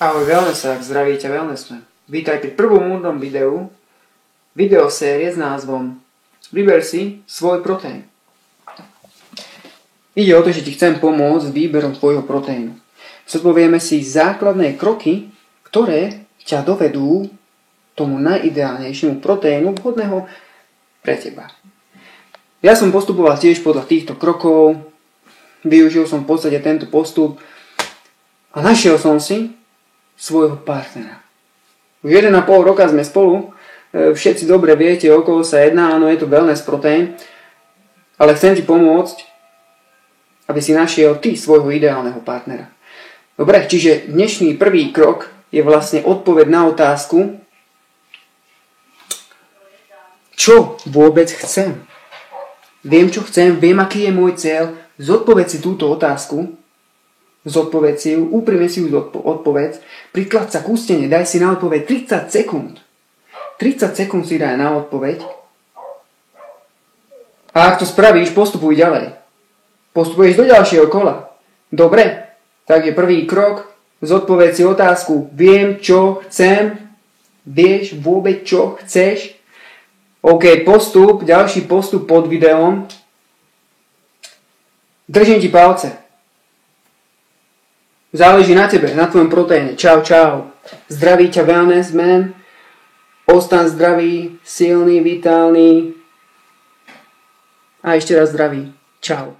Ahoj Wellnessák, zdraví ťa Wellnessman. Vítaj pri prvom úvodnom videosérie s názvom Vyber si svoj proteín. Ide o to, že ti chcem pomôcť s výberom tvojho proteínu. Zodpovieme si základné kroky, ktoré ťa dovedú tomu najideálnejšiemu proteínu vhodného pre teba. Ja som postupoval tiež podľa týchto krokov, využil som v podstate tento postup a našiel som si svojho partnera. Už 1,5 roka sme spolu, všetci dobre viete, o koho sa jedná, áno, je to wellness protein, ale chcem ti pomôcť, aby si našiel ty svojho ideálneho partnera. Dobre, čiže dnešný prvý krok je vlastne odpoveď na otázku, čo vôbec chcem. Viem, čo chcem, viem, aký je môj cieľ, zodpoveď si túto otázku, zodpoveď si ju, úprimne si ju odpoveď, priklad sa k ústene, daj si na odpoveď 30 sekúnd. 30 sekúnd si daj na odpoveď. A ak to spravíš, postupuj ďalej. Postupuješ do ďalšieho kola. Dobre? Tak je prvý krok, zodpoveď si otázku, viem, čo chcem, vieš vôbec, čo chceš. OK, ďalší postup pod videom. Držím ti palce. Záleží na tebe, na tvojom proteíne. Čau, čau. Zdraví ťa Wellnessman. Ostaň zdravý, silný, vitálny. A ešte raz zdravý. Čau.